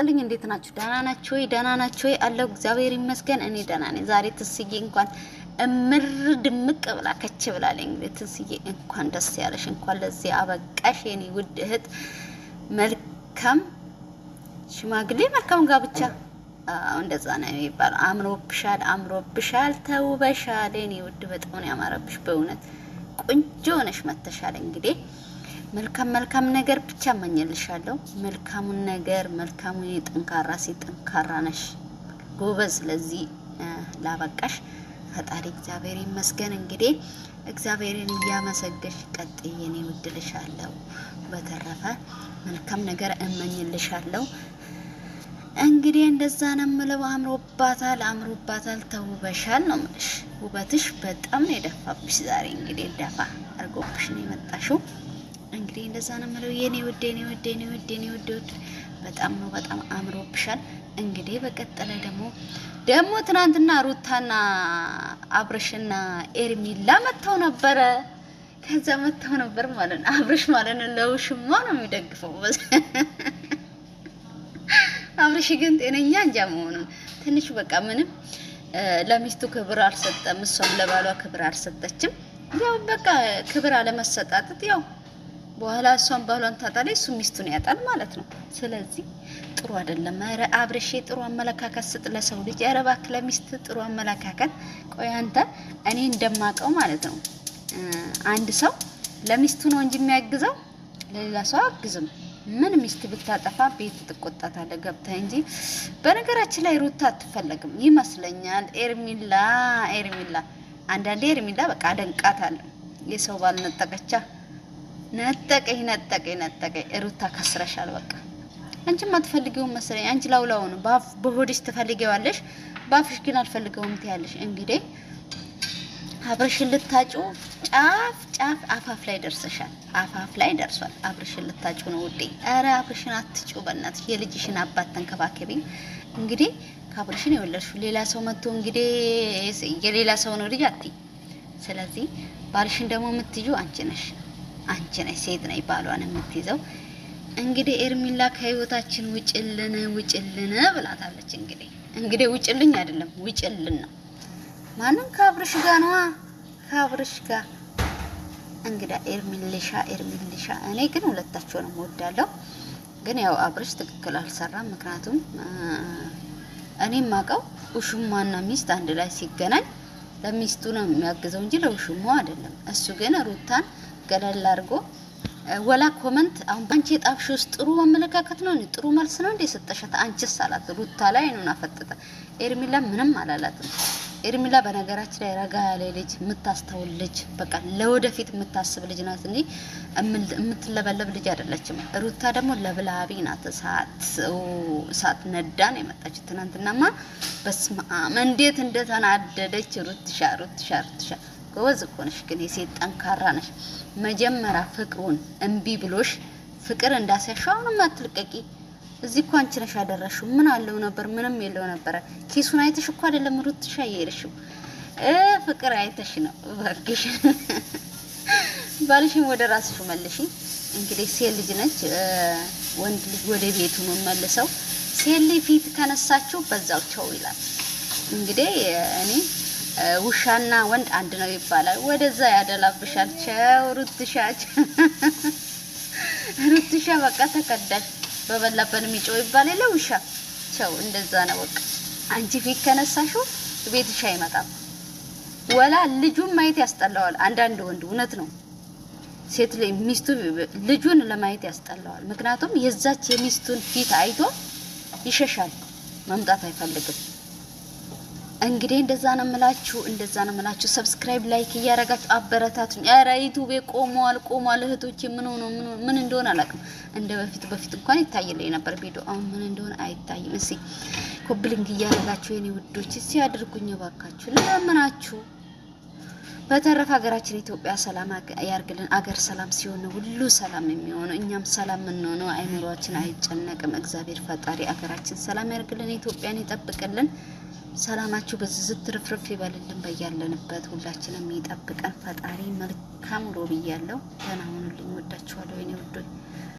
ይስጥልኝ እንዴት ናችሁ? ደህና ናችሁ ወይ? ደህና ናችሁ ወይ? አለው እግዚአብሔር ይመስገን እኔ ደህና ነኝ። ዛሬ ትስዬ እንኳን እምር ድምቅ ብላ ከች ብላለኝ። እንግዲህ ትስዬ እንኳን ደስ ያለሽ፣ እንኳን ለዚህ አበቃሽ የኔ ውድ እህት። መልካም ሽማግሌ መልካም ጋብቻ እንደዛ ነው የሚባለው። አምሮብሻል፣ አምሮብሻል፣ ተውበሻል የኔ ውድ። በጣም ነው ያማረብሽ በእውነት ቆንጆ ነሽ መተሻል። እንግዲህ መልካም ነገር ብቻ እመኝልሻለሁ። መልካሙን ነገር መልካሙን ጠንካራ ሴት ጠንካራ ነሽ ጎበዝ። ለዚህ ላበቃሽ ፈጣሪ እግዚአብሔር ይመስገን። እንግዲህ እግዚአብሔርን እያመሰገንሽ ቀጥይ የኔ ውድ ልሻለሁ። በተረፈ መልካም ነገር እመኝልሻለሁ። እንግዲህ እንደዛ ነው የምለው። አምሮባታል፣ ተውበሻል ነው የምልሽ። ውበትሽ በጣም ነው የደፋብሽ ዛሬ። እንግዲህ ደፋ አርጎብሽ ነው የመጣሽው። እንግዲህ እንደዛ ነው የምለው የኔ ውድ በጣም አምሮብሻል። እንግዲህ በቀጠለ ደግሞ ትናንትና ሩታና አብርሽና ኤርሚላ መተው ነበረ። ከዛ መተው ነበር ማለት ነው። አብርሽ ማለት ነው ለውሽማ ነው የሚደግፈው። አብርሽ ግን ጤነኛ እንጃ መሆኑን ትንሽ በቃ ምንም ለሚስቱ ክብር አልሰጠም፣ እሷም ለባሏ ክብር አልሰጠችም። ያው በቃ ክብር አለመሰጣጠት ያው በኋላ እሷም ባሏን ታጣለች፣ እሱ ሚስቱን ያጣል ማለት ነው። ስለዚህ ጥሩ አይደለም። ኧረ አብርሽ ጥሩ አመለካከት ስጥ ለሰው ልጅ። ኧረ እባክህ ለሚስት ጥሩ አመለካከት። ቆይ አንተ እኔ እንደማቀው ማለት ነው አንድ ሰው ለሚስቱ ነው እንጂ የሚያግዘው ለሌላ ሰው አግዝም። ምን ሚስት ብታጠፋ ቤት ትቆጣታለህ ገብተህ እንጂ። በነገራችን ላይ ሩታ አትፈለግም ይመስለኛል። ኤርሚላ አንዳንዴ ኤርሚላ በቃ አደንቃታለሁ። የሰው ባል ነጠቀቻ ነጠቀኝ ሩታ ከስረሻል። በቃ አንቺም አትፈልጊውም መሰለኝ። አንቺ ላውላው ነው በሆድሽ ትፈልጊዋለሽ፣ ባፍሽ ግን አልፈልገውም ትያለሽ። እንግዲህ አብርሽን ልታጩ ጫፍ አፋፍ ላይ ደርሰሻል። አፋፍ ላይ ደርሷል። አብርሽን ልታጩ ነው ውዴ። ኧረ አብርሽን አትጩ በእናትሽ። የልጅሽን አባት ተንከባከቢ። እንግዲህ ከአብርሽን የወለድሽው ሌላ ሰው መጥቶ እንግዲህ የሌላ ሰው ነው ልጅ አትይ። ስለዚህ ባልሽን ደግሞ የምትይዙ አንቺ ነሽ ሴት ነኝ ባሏን የምትይዘው። እንግዲህ ኤርሚላ ከህይወታችን ውጭልን ብላታለች። እንግዲህ ውጭልኝ አይደለም ውጭልን ነው። ማንም ከአብርሽ ጋር ነው ከአብርሽ ጋር እንግዲህ ኤርሚልሻ እኔ ግን ሁለታቸውንም እወዳለሁ። ግን ያው አብርሽ ትክክል አልሰራም። ምክንያቱም እኔም ማቀው ውሽማና ሚስት አንድ ላይ ሲገናኝ ለሚስቱ ነው የሚያግዘው እንጂ ለውሽማው አይደለም። እሱ ግን ሩታን ገለል አድርጎ ወላ ኮመንት አሁን ባንቺ ጣፍሽ ጥሩ አመለካከት ነው ጥሩ መልስ ነው እንደ ሰጠሻት አንቺስ አላት። ሩታ ላይ ነው አፈጠጠ። ኤርሚላ ምንም አላላትም። ኤርሚላ በነገራችን ላይ ረጋ ያለ ልጅ የምታስተውል ልጅ በቃ ለወደፊት የምታስብ ልጅ ናት እንጂ የምትለበለብ ልጅ አይደለችም። ሩታ ደግሞ ለብላቢ ናት። እሳት ነዳን የመጣችው ትናንትናማ በስመ አብ እንዴት እንደተናደደች ሩትሻ ጎበዝ እኮ ነሽ። ግን የሴት ጠንካራ ነሽ። መጀመሪያ ፍቅሩን እምቢ ብሎሽ ፍቅር እንዳሰሻው ነው ማትልቀቂ። እዚህ እኮ አንቺ ነሽ ያደረሽው። ምን አለው ነበር? ምንም የለው ነበር። ኪሱን አይተሽ እኮ አይደለም ሩትሻ የሄድሽው ፍቅር አይተሽ ነው። እባክሽ ባልሽን ወደ ራስሽ መልሺ። እንግዲህ ሴት ልጅ ነች፣ ወንድ ልጅ ወደ ቤቱ ነው መልሰው። ሴት ልጅ ፊት ከነሳችሁ በዛው ቸው ይላል። እንግዲህ እኔ ውሻና ወንድ አንድ ነው ይባላል። ወደዛ ያደላብሻል። ቸው ሩትሻ በቃ ተከዳሽ። በበላበን የሚጮህ ይባላል ውሻ ቸው። እንደዛ ነው በቃ። አንቺ ፊት ከነሳሽው ቤትሽ አይመጣም። ወላ ልጁን ማየት ያስጠላዋል። አንዳንድ ወንድ እውነት ነው ሴት ላይ ሚስቱ ልጁን ለማየት ያስጠላዋል። ምክንያቱም የዛች የሚስቱን ፊት አይቶ ይሸሻል፣ መምጣት አይፈልግም። እንግዲህ እንደዛ ነው የምላችሁ። ሰብስክራይብ ላይክ እያረጋችሁ አበረታቱኝ። ኧረ ዩቲዩብ ቆሟል። እህቶቼ ምን እንደሆነ አላውቅም። እንደ በፊት እንኳን ይታየልኝ ነበር ቪዲዮ፣ አሁን ምን እንደሆነ አይታይም። እስኪ ኮብሊንግ እያረጋችሁ የኔ ውዶች እስኪ አድርጉኝ ባካችሁ፣ ለምናችሁ። በተረፈ ሀገራችን ኢትዮጵያ ሰላም ያርግልን። አገር ሰላም ሲሆን ሁሉ ሰላም የሚሆነው፣ እኛም ሰላም የምንሆነው፣ አይምሮአችን አይጨነቅም። እግዚአብሔር ፈጣሪ አገራችን ሰላም ያርግልን፣ ኢትዮጵያን ይጠብቅልን። ሰላማችሁ በዝዝት ትርፍርፍ ይበልልን። በያለንበት ሁላችንም ይጠብቀን ፈጣሪ። መልካም ሮብ ይያለው። ደህና ሁኑልኝ። ወዳችኋለሁ የኔ ውዶች።